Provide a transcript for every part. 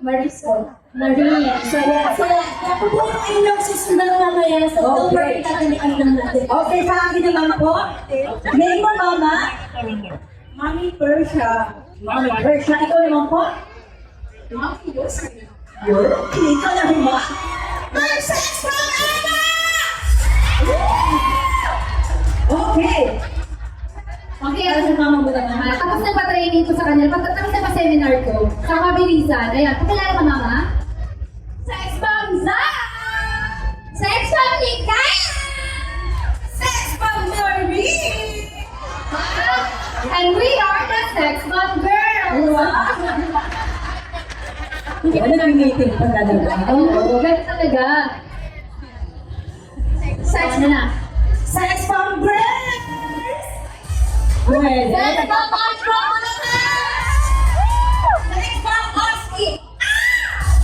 Marisol. Marie. Saya. Ako po yung inyong susundan mamaya sa over tatalian lang natin. Okay, sa akin naman po. Name mo, Mama? Mami Persia. Mami Persia. Ikaw naman po? Mami Yossi. Ikaw naman mo. Versus from Anna! Okay. Okay, Para sa mama mo naman. tapos na ba training ko sa kanila? Tapos na ba seminar ko? Sa mabilisan. Ayan, pakilala ka, Mama? Sex Bomb Zach! Sex Bomb Nikaya! Sex Bomb Norby! And we are the Sex Bomb Girls! Ano nang meeting pa talaga? Oo, ganun talaga. Sex na. Sex Bomb Girls! Pwede. Sex Bomb Entrepreneurs! Sex Bomb Oski!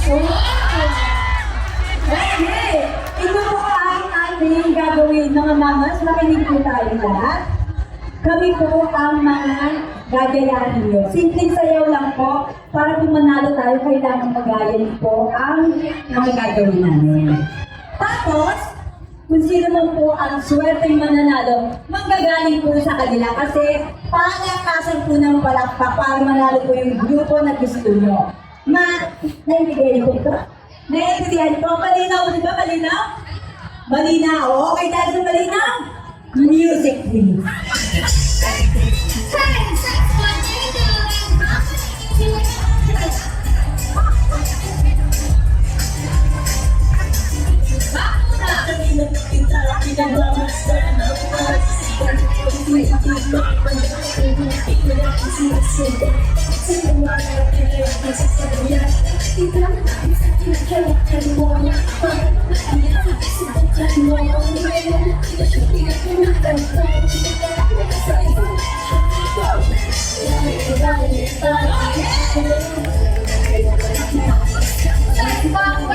Okay. Ito po ang ating gagawin mga mamas. Makinig po tayo lahat. Kami po ang mga gagayahin nyo. Simpleng sayaw lang po. Para kung manalo tayo, kailangan magayan po ang mga gagawin namin. Tapos, kung sino man po ang swerteng mananalo, manggagaling po sa kanila kasi palakasan po ng palakpak para manalo po yung grupo na gusto nyo. Naintindihan niyo po ito? Naintindihan ko? Malinaw, di ba? Malinaw? Malinaw. Okay, dahil sa malinaw, music please. Sex Bomb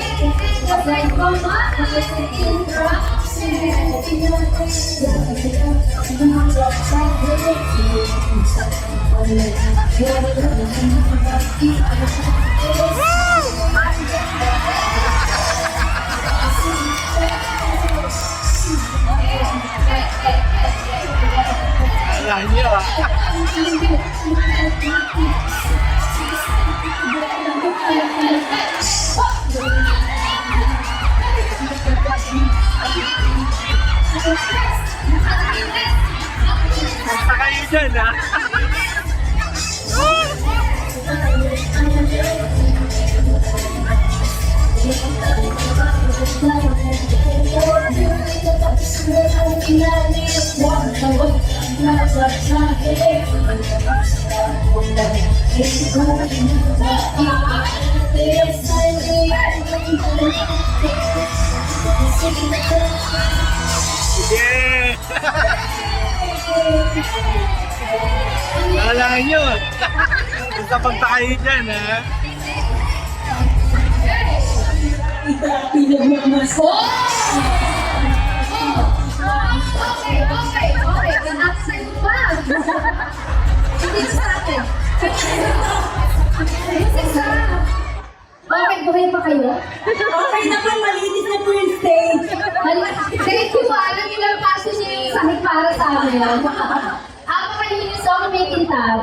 Wala niyo ah. Basta kayo dyan ah. Sige! Wala nyo! Basta punta kayo dyan ha. Okay. Absent pa. Hindi sa akin. Okay, buhay pa kayo? Okay naman, malinis na po yung stage. Thank you po. Alam niyo lang kasi niyo yung sahig para sa amin. Ako malinis ako may kintab.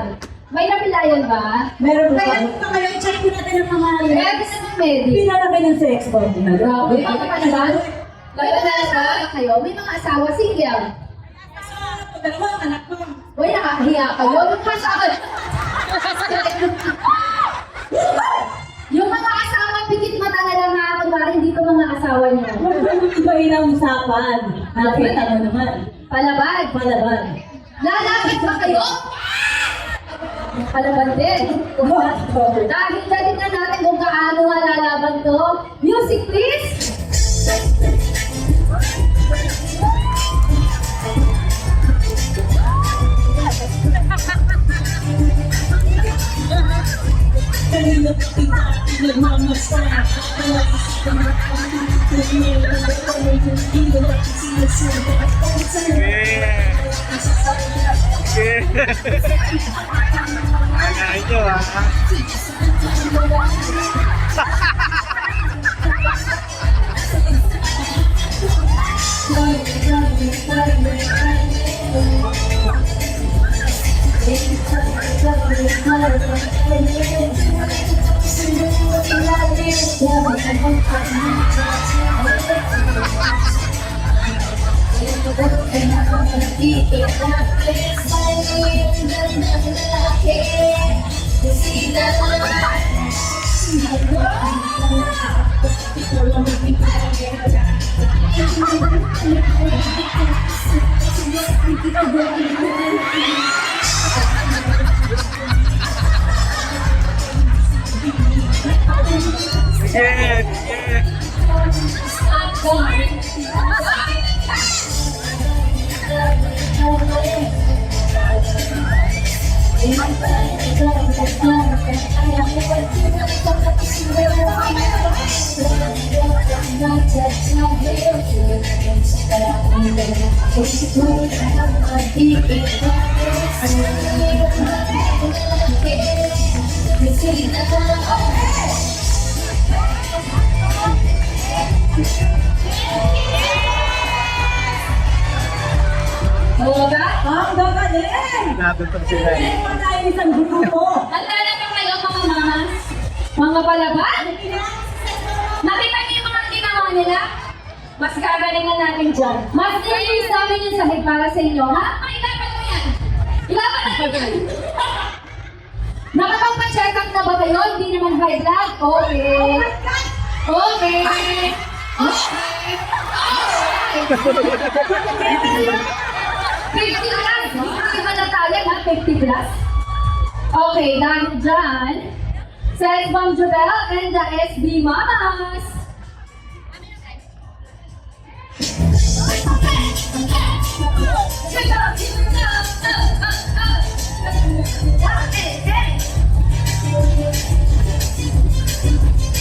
May napilayan ba? Meron ba? Kaya pa kayo, check po natin ang mga Kaya gusto ng medic. Pinalagay ng sex bomb. Grabe. Ano pa naman? Kaya na kayo? May mga asawa single. dalawang anak ko. Uy, nakakahiya kayo. Yung kasama. Yung mga asawa, pikit mata na lang na kunwari hindi ko mga asawa niya. Iba ang usapan. Nakita mo naman. Palabad. Palaban. Lalapit ba kayo? Palaban din. Dahil dali na natin kung gaano nga lalaban to. Music please! Kanina pa kita pinagmamasaya. Ano nyo ah. Yeah, yeah. Ang gagaling! Natutog sila eh. Hindi pa tayo isang grupo. Handa na ba kayo mga mamas? Mga palaban? Nakita niyo yung mga ginawa nila? Mas gagalingan natin dyan. Mas nililis namin yung sahig para sa inyo, ha? Ay, ilaban mo yan! Ilaban natin yan! Nakapagpa-check up na ba kayo? Hindi naman high blood? Okay. Okay. Okay. 50 plus! Hindi ba natayan ha? 50 plus? Okay, dahil dyan, sa Ma'am Jobel and the SB Mamas!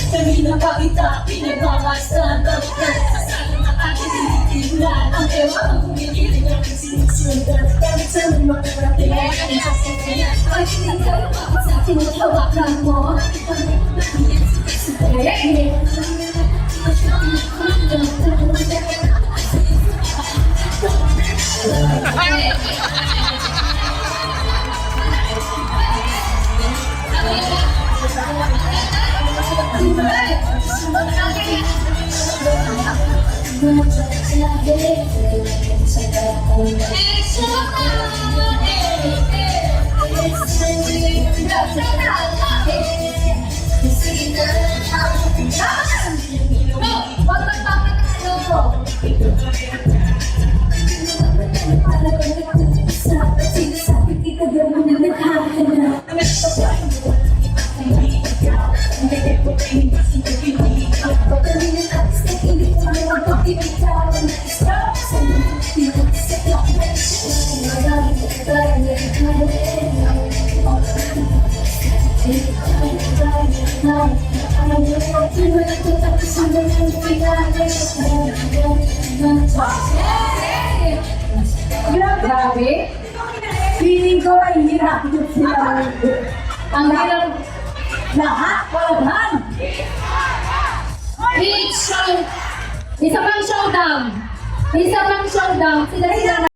Kanina pa kita pinagmamasan Sasama na aking tinitignan Ang ewa ang humigiling ang sinusundan Kahit sa mga karating ay ang sasakyan Ay hindi ka lumabot sa akin at hawakan mo Sinasabi kita gawin na naghahanap Grabe! Feeling ko ay hirap yung sila. Ang hirap. Lahat, palaban! Each show. Isa pang showdown. Isa pang showdown. Sila